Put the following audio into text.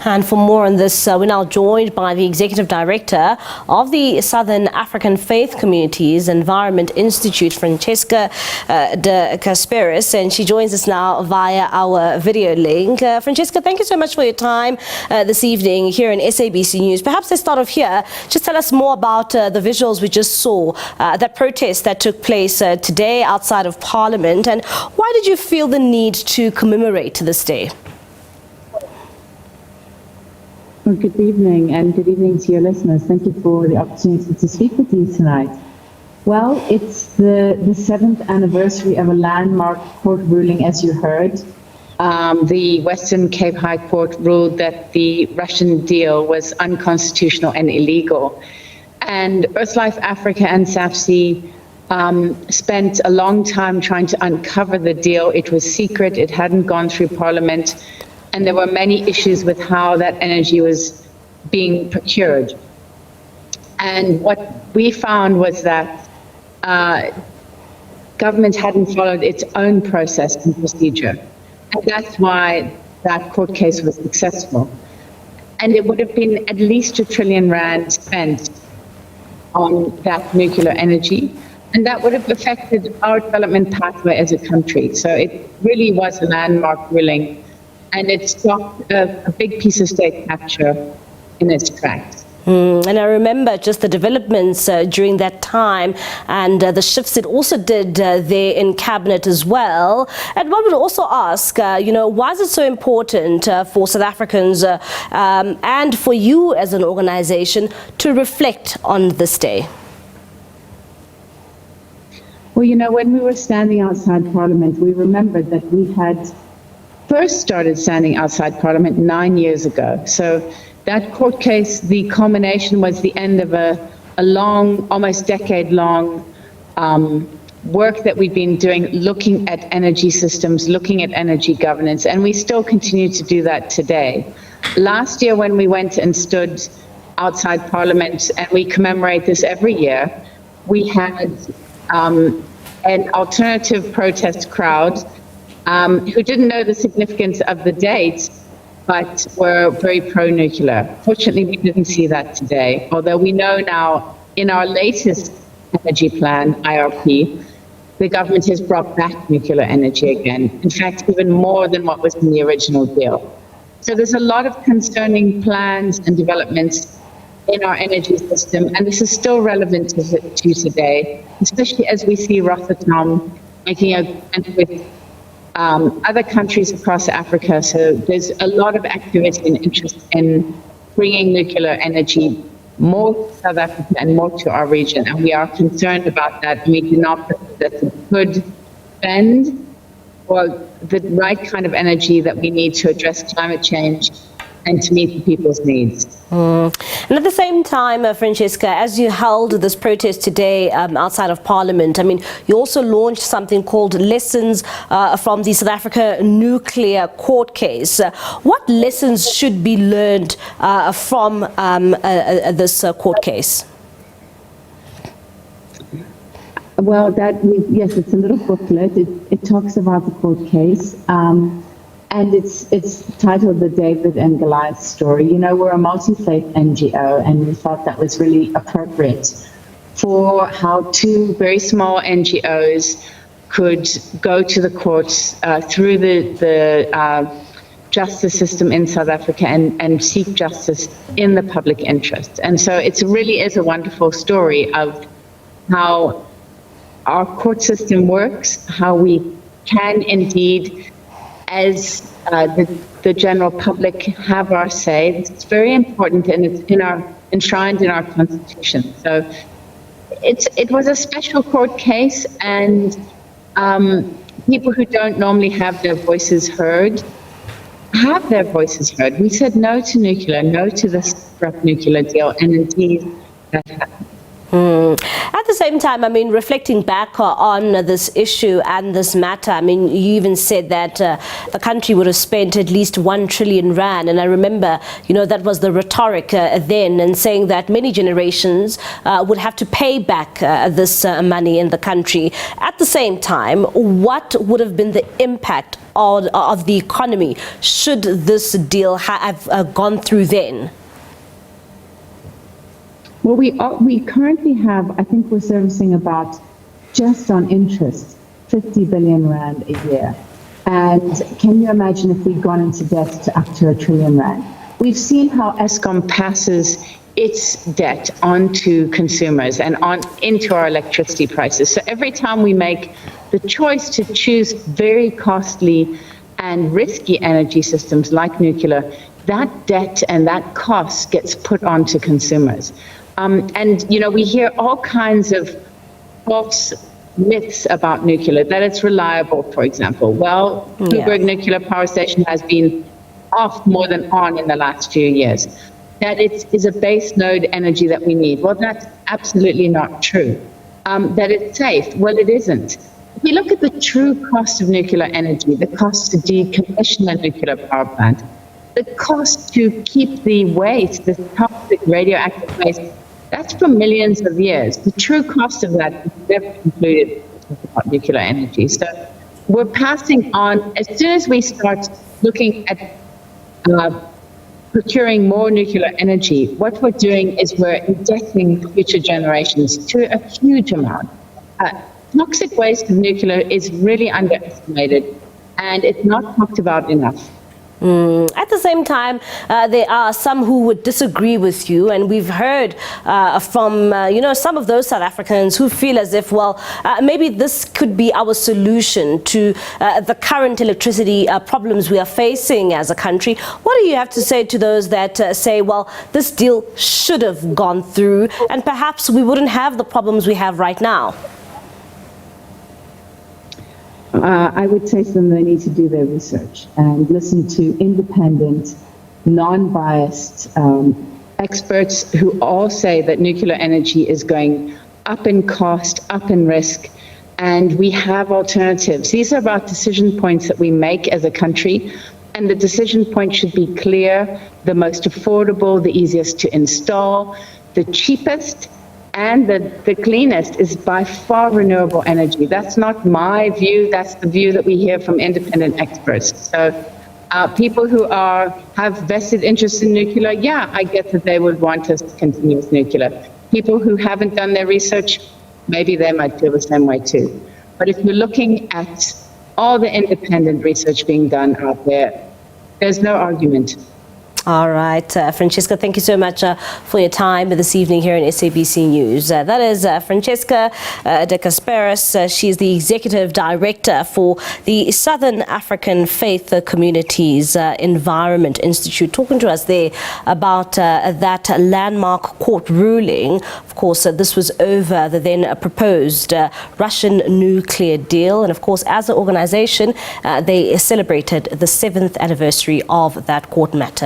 And for more on this, we're now joined by the Executive Director of the Southern African Faith Communities Environment Institute, Francesca de Gasparis, and she joins us now via our video link. Francesca, thank you so much for your time this evening here in SABC News. Perhaps let's start off here. Just tell us more about the visuals we just saw, that protest that took place today outside of Parliament, and why did you feel the need to commemorate this day? Well, good evening, and good evening to your listeners. Thank you for the opportunity to speak with you tonight. Well, it's the 7th anniversary of a landmark court ruling, as you heard. The Western Cape High Court ruled that the Russian deal was unconstitutional and illegal. And Earthlife Africa and SAFCEI spent a long time trying to uncover the deal. It was secret, it hadn't gone through Parliament, and there were many issues with how that energy was being procured. And what we found was that government hadn't followed its own process and procedure. And that's why that court case was successful. And it would have been at least R1 trillion spent on that nuclear energy. And that would have affected our development pathway as a country. So it really was a landmark ruling. And it stopped a big piece of state capture in its tracks. And I remember just the developments during that time and the shifts it also did there in cabinet as well. And one would also ask, why is it so important for South Africans and for you as an organization to reflect on this day? Well, when we were standing outside Parliament, we remembered that we had first started standing outside Parliament 9 years ago. So that court case, the culmination was the end of a long, almost decade-long work that we've been doing, looking at energy systems, looking at energy governance, and we still continue to do that today. Last year, when we went and stood outside Parliament, and we commemorate this every year, we had an alternative protest crowd who didn't know the significance of the date, but were very pro-nuclear. Fortunately, we didn't see that today, although we know now in our latest energy plan, IRP, the government has brought back nuclear energy again. In fact, even more than what was in the original deal. So there's a lot of concerning plans and developments in our energy system, and this is still relevant to today, especially as we see Rotterdam making a with other countries across Africa. So there's a lot of activity and interest in bringing nuclear energy more to South Africa and more to our region. And we are concerned about that. And we do not believe that's a good spend or the right kind of energy that we need to address climate change and to meet the people's needs. And at the same time, Francesca, as you held this protest today outside of Parliament, you also launched something called Lessons from the South Africa Nuclear Court Case. What lessons should be learned from this court case? Well, yes, it's a little booklet. It talks about the court case. And it's titled The David and Goliath Story. We're a multi-faith NGO, and we thought that was really appropriate for how two very small NGOs could go to the courts through the justice system in South Africa and seek justice in the public interest. And so it really is a wonderful story of how our court system works, how we can indeed, as the general public, have our say. It's very important, and it's enshrined in our Constitution. So it was a special court case, and people who don't normally have their voices heard have their voices heard. We said no to nuclear, no to this nuclear deal, and indeed that happened. At the same time, I mean, reflecting back on this issue and this matter, I mean, you even said that the country would have spent at least 1 trillion rand. And I remember, you know, that was the rhetoric then, and saying that many generations would have to pay back this money in the country. At the same time, what would have been the impact of the economy should this deal have gone through then? Well, we currently have, I think we're servicing about, just on interest, 50 billion rand a year. And can you imagine if we'd gone into debt to up to 1 trillion rand? We've seen how Eskom passes its debt onto consumers and into our electricity prices. So every time we make the choice to choose very costly and risky energy systems like nuclear, that debt and that cost gets put onto consumers. And, you know, we hear all kinds of false myths about nuclear, that it's reliable, for example. Well, Koeberg nuclear power station has been off more than on in the last few years. That it is a base load energy that we need. Well, that's absolutely not true. That it's safe. Well, it isn't. If we look at the true cost of nuclear energy, the cost to decommission a nuclear power plant, the cost to keep the waste, the toxic radioactive waste, that's for millions of years. The true cost of that is never included about nuclear energy. So we're passing on, as soon as we start looking at procuring more nuclear energy, what we're doing is we're indebting future generations to a huge amount. Toxic waste of nuclear is really underestimated, and it's not talked about enough. At the same time, there are some who would disagree with you, and we've heard from you know, some of those South Africans who feel as if, well, maybe this could be our solution to the current electricity problems we are facing as a country. What do you have to say to those that say, well, this deal should have gone through and perhaps we wouldn't have the problems we have right now? I would say to them they need to do their research and listen to independent, non-biased experts who all say that nuclear energy is going up in cost, up in risk, and we have alternatives. These are about decision points that we make as a country, and the decision point should be clear, the most affordable, the easiest to install, the cheapest, and the cleanest is by far renewable energy. That's not my view, that's the view that we hear from independent experts. So people who have vested interest in nuclear, yeah, I get that they would want us to continue with nuclear. People who haven't done their research, maybe they might feel the same way too. But if you're looking at all the independent research being done out there, there's no argument. All right, Francesca, thank you so much for your time this evening here in SABC News. That is Francesca de Gasparis. She is the Executive Director for the Southern African Faith Communities Environment Institute, talking to us there about that landmark court ruling. Of course, this was over the then proposed Russian nuclear deal. And of course, as an organization, they celebrated the 7th anniversary of that court matter.